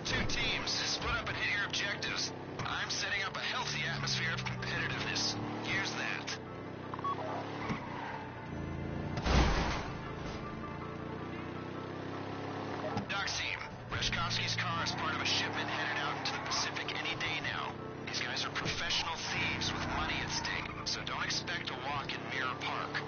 Two teams, split up and hit your objectives. I'm setting up a healthy atmosphere of competitiveness. Here's that. Doc team, Reshkovsky's car is part of a shipment headed out into the Pacific any day now. These guys are professional thieves with money at stake, so don't expect a walk in Mirror Park.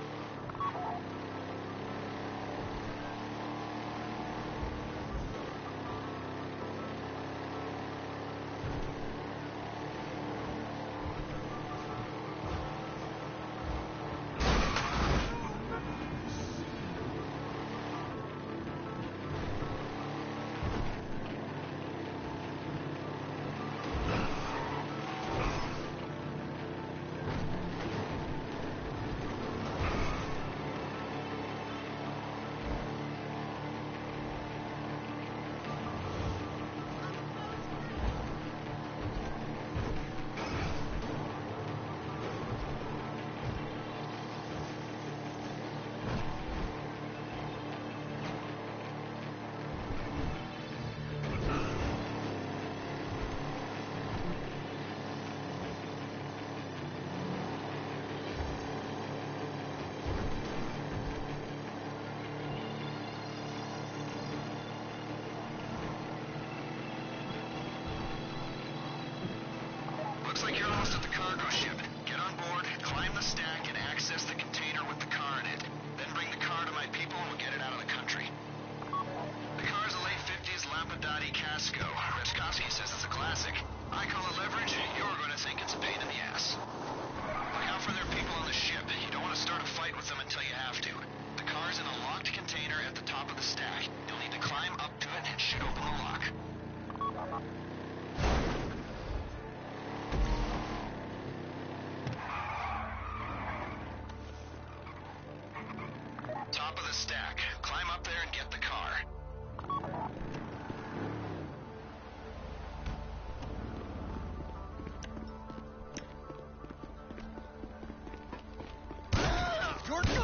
Looks like you're almost at the cargo ship. Get on board, climb the stack, and access the container with the car in it. Then bring the car to my people and we'll get it out of the country. The car's a late 50s Lampadati Casco. Reshkovsky says it's a classic. I call it leverage. You're going to think it's a pain in the ass. Look out for their people on the ship. You don't want to start a fight with them until you have to. The car's in a locked container at the top of the stack. You'll need to climb up to it and shoot open the lock. Top of the stack. Climb up there and get the car. Jordan!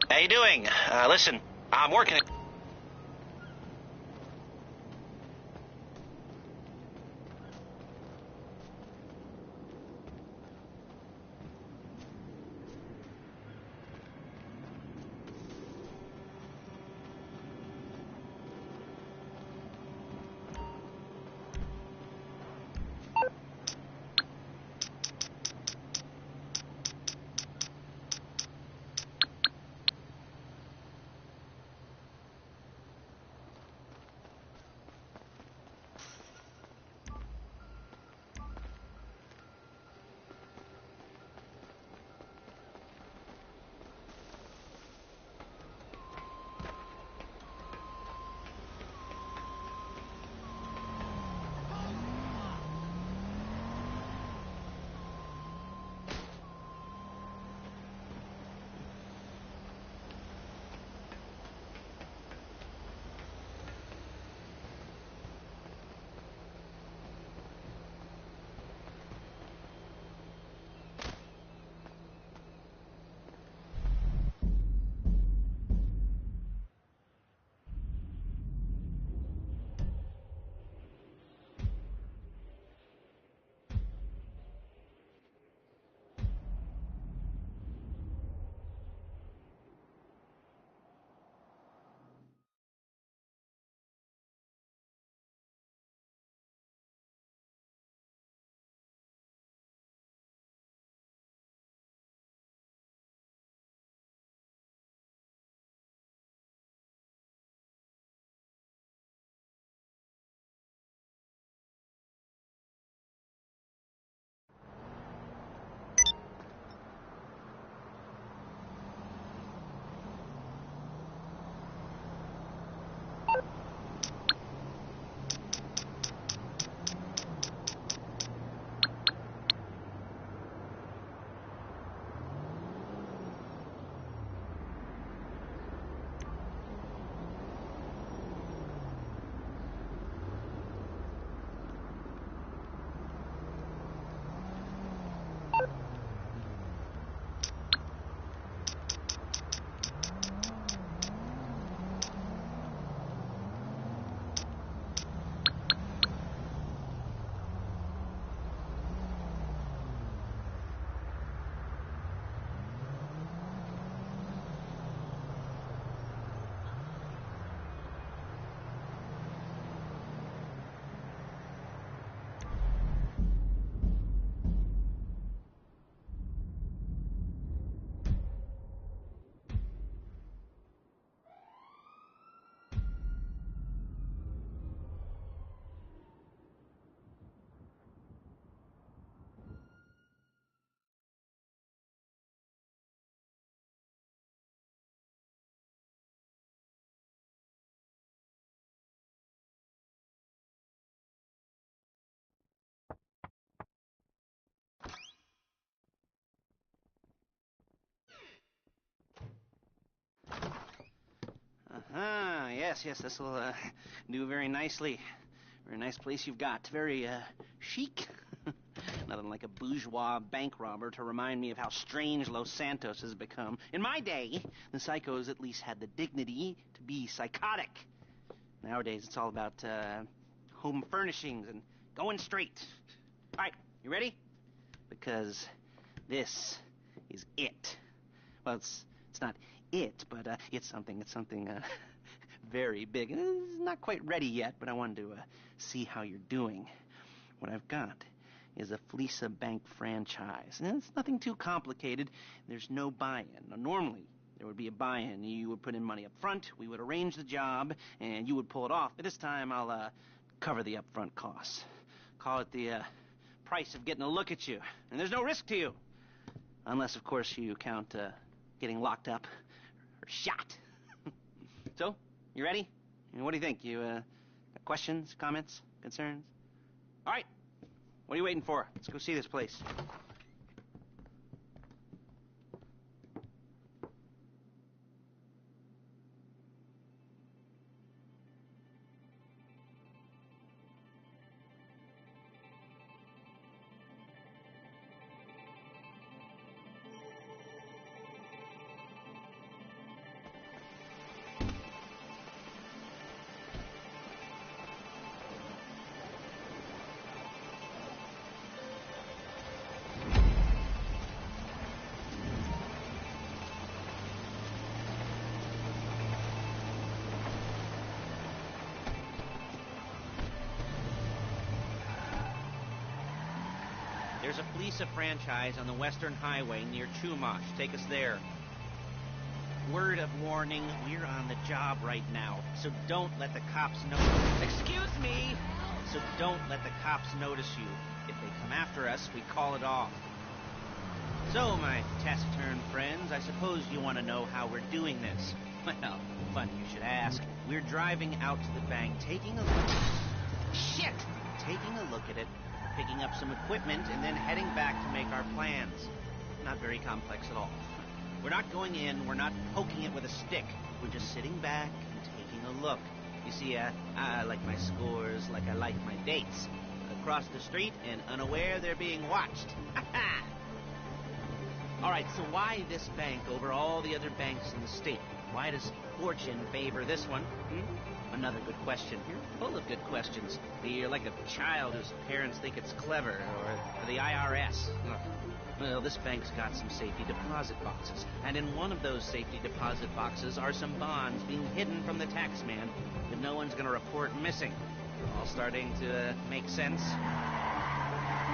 How you doing? Listen, I'm working. Yes, this will do very nicely. Very nice place you've got. Very chic. Nothing like a bourgeois bank robber to remind me of how strange Los Santos has become. In my day, the psychos at least had the dignity to be psychotic. Nowadays, it's all about home furnishings and going straight. All right, you ready? Because this is it. Well, it's not it, but it's something. It's something very big. It's not quite ready yet, but I wanted to see how you're doing. What I've got is a Fleesa Bank franchise. And it's nothing too complicated. There's no buy-in. Now, normally, there would be a buy-in. You would put in money up front, we would arrange the job, and you would pull it off. But this time, I'll cover the upfront costs. Call it the price of getting a look at you. And there's no risk to you. Unless, of course, you count getting locked up or shot. So, you ready? What do you think? You got questions, comments, concerns? All right. What are you waiting for? Let's go see this place. There's a Fleesa franchise on the Western Highway near Chumash. Take us there. Word of warning, we're on the job right now, so don't let the cops know. Excuse me! So don't let the cops notice you. If they come after us, we call it off. So, my taciturn friends, I suppose you want to know how we're doing this. Well, funny you should ask. We're driving out to the bank, taking a look... Shit! Taking a look at it, picking up some equipment, and then heading back to make our plans. Not very complex at all. We're not going in, we're not poking it with a stick. We're just sitting back and taking a look. You see, I like my scores like I like my dates. Across the street and unaware they're being watched. All right, so why this bank over all the other banks in the state? Why does fortune favor this one? Another good question. You're full of good questions. You're like a child whose parents think it's clever, or the IRS. Look, well, this bank's got some safety deposit boxes, and in one of those safety deposit boxes are some bonds being hidden from the tax man that no one's going to report missing. All starting to make sense.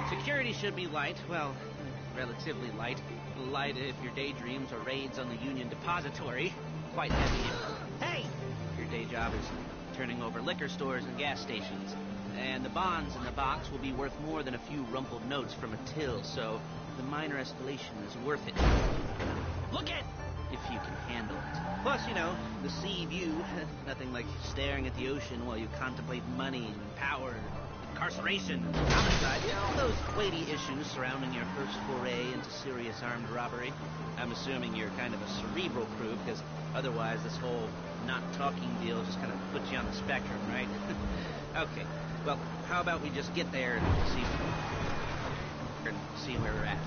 Security should be light. Well, relatively light. Light if your daydreams are raids on the Union Depository. Quite heavy. Hey! Your day job is turning over liquor stores and gas stations. And the bonds in the box will be worth more than a few rumpled notes from a till, so the minor escalation is worth it. Look at! If you can handle it. Plus, you know, the sea view. Nothing like staring at the ocean while you contemplate money and power, incarceration, and homicide. You know, all those weighty issues surrounding your first foray into serious armed robbery. I'm assuming you're kind of a cerebral crew, because otherwise this whole not talking deal just kind of puts you on the spectrum, right? Okay, well, how about we just get there and see where we're at.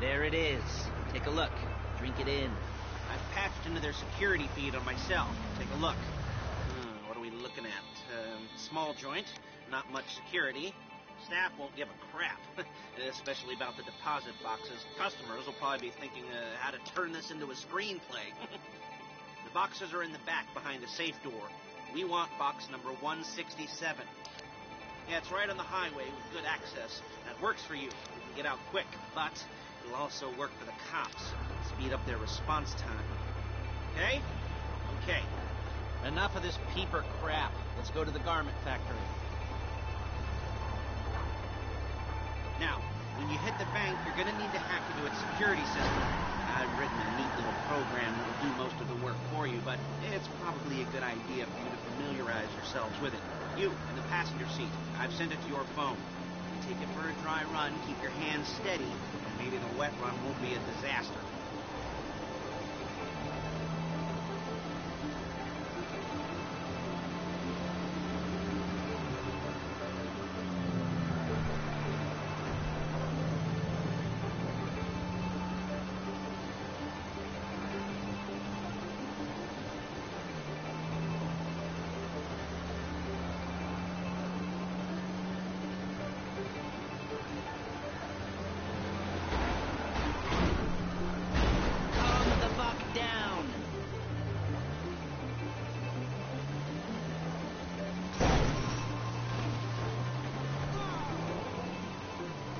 There it is. Take a look. Drink it in. I've patched into their security feed on my cell. Take a look. What are we looking at? Small joint. Not much security. Staff won't give a crap. Especially about the deposit boxes. Customers will probably be thinking how to turn this into a screenplay. The boxes are in the back behind the safe door. We want box number 167. Yeah, it's right on the highway with good access. That works for you. You can get out quick, but it'll also work for the cops. Speed up their response time. Okay? Okay. Enough of this peeper crap. Let's go to the garment factory. Now, when you hit the bank, you're going to need to hack into its security system. I've written a neat little program that will do most of the work for you, but it's probably a good idea for you to familiarize yourselves with it. You, in the passenger seat. I've sent it to your phone. Take it for a dry run, keep your hands steady, and maybe the wet run won't be a disaster.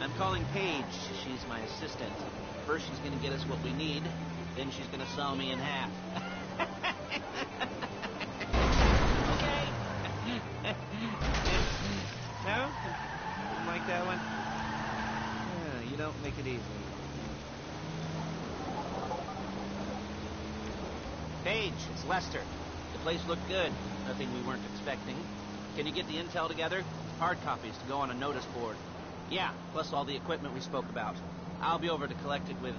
I'm calling Paige. She's my assistant. First she's going to get us what we need, then she's going to saw me in half. Okay. No? Didn't like that one? Yeah, you don't make it easy. Paige, it's Lester. The place looked good. Nothing we weren't expecting. Can you get the intel together? hard copies to go on a notice board. Yeah, plus all the equipment we spoke about. I'll be over to collect it with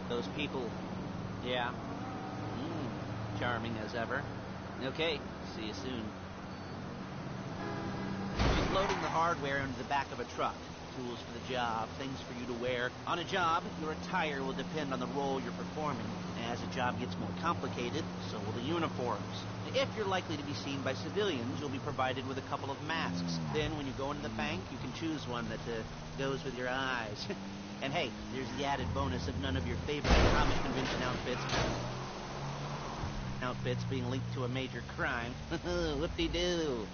those people. Yeah. Charming as ever. Okay, see you soon. She's loading the hardware into the back of a truck. Tools for the job, things for you to wear. On a job, your attire will depend on the role you're performing. As the job gets more complicated, so will the uniforms. If you're likely to be seen by civilians, you'll be provided with a couple of masks. Then, when you go into the bank, you can choose one that goes with your eyes. And hey, there's the added bonus of none of your favorite comic convention outfits being linked to a major crime. Whoop-de-doo.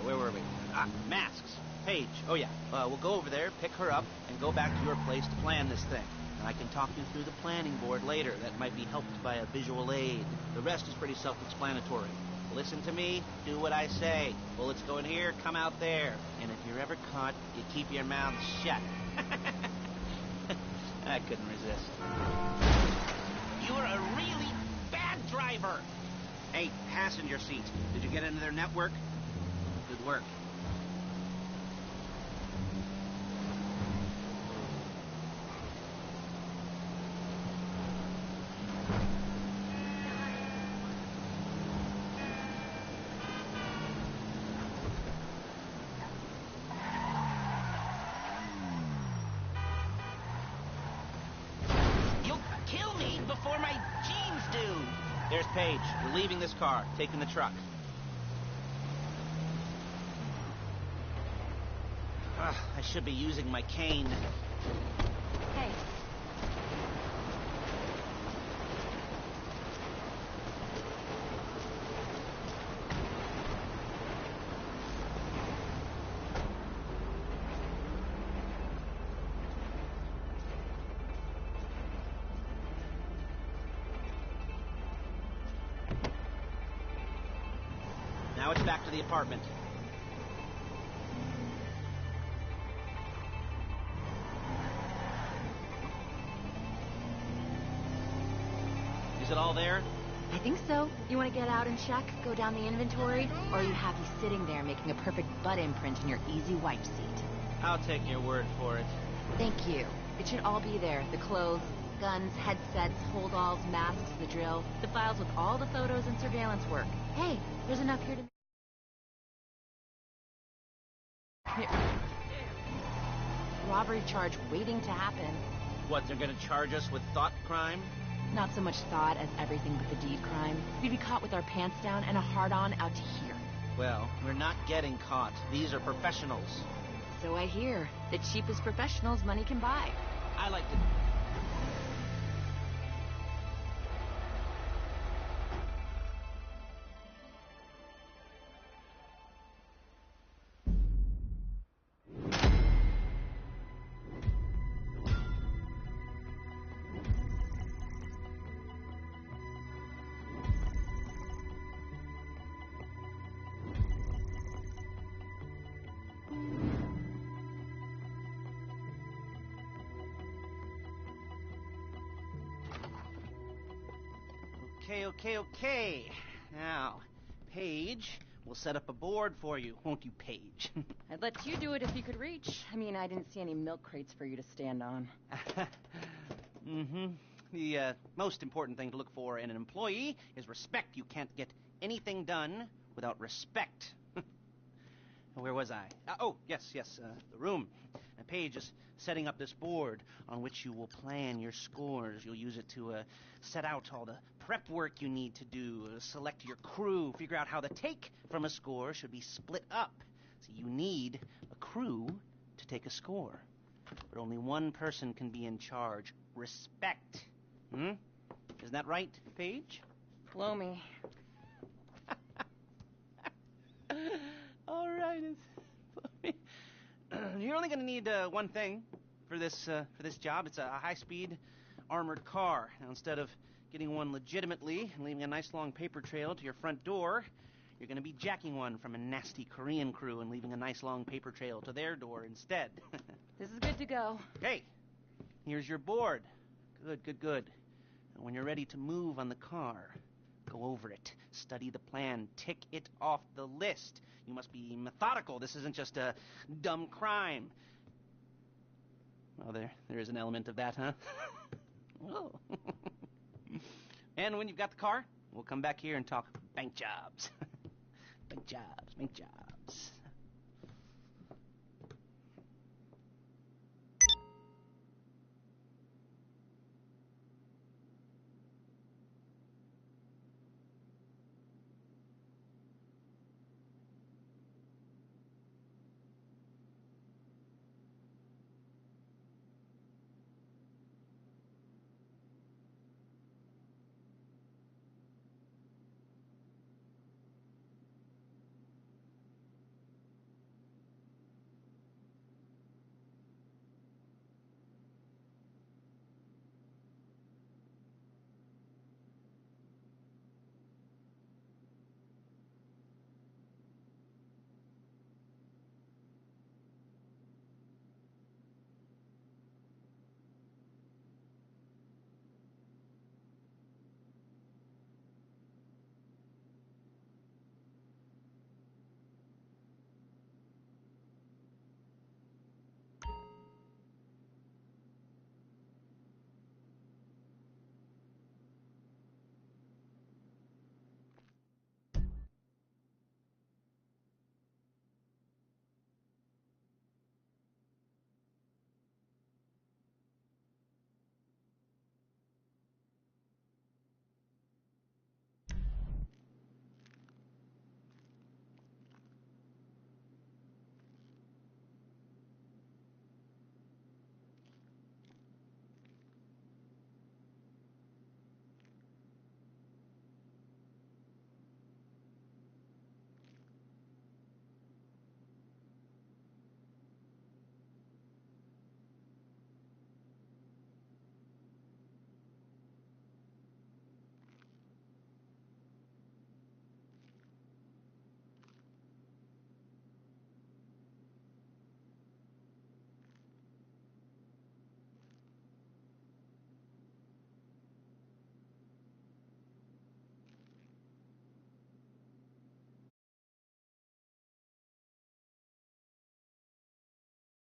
Where were we? Masks. Paige. Oh, yeah. We'll go over there, pick her up, and go back to your place to plan this thing. And I can talk you through the planning board later. That might be helped by a visual aid. The rest is pretty self-explanatory. Listen to me, do what I say. Bullets go in here, come out there. And if you're ever caught, you keep your mouth shut. I couldn't resist. You're a really bad driver. Hey, passenger seat. Did you get into their network? Good work. Before my jeans do. There's Paige. We're leaving this car, taking the truck. I should be using my cane. Hey. Now it's back to the apartment. Is it all there? I think so. You want to get out and check? Go down the inventory? Or are you happy sitting there making a perfect butt imprint in your easy wipe seat? I'll take your word for it. Thank you. It should all be there. The clothes, guns, headsets, hold-alls, masks, the drill, the files with all the photos and surveillance work. Hey, there's enough here to... Robbery charge waiting to happen. What, they're gonna charge us with thought crime? Not so much thought as everything but the deed crime. We'd be caught with our pants down and a hard-on out to here. Well, we're not getting caught. These are professionals. So I hear. The cheapest professionals money can buy. I like to... Okay. Now, Paige, we'll set up a board for you, won't you, Paige? I'd let you do it if you could reach. I mean, I didn't see any milk crates for you to stand on. The most important thing to look for in an employee is respect. You can't get anything done without respect. Where was I? Yes, the room. Paige is setting up this board on which you will plan your scores. You'll use it to set out all the prep work you need to do, select your crew, figure out how the take from a score should be split up. So you need a crew to take a score. But only one person can be in charge. Respect. Isn't that right, Paige? Blow me. All right. You're only going to need one thing for this job. It's a high-speed armored car. Now, instead of getting one legitimately and leaving a nice long paper trail to your front door, you're going to be jacking one from a nasty Korean crew and leaving a nice long paper trail to their door instead. This is good to go. Okay, here's your board. Good. And when you're ready to move on the car, Go over it. Study the plan. Tick it off the list. You must be methodical. This isn't just a dumb crime. Well, there is an element of that, huh? Oh. And when you've got the car, we'll come back here and talk bank jobs. Bank jobs, bank jobs.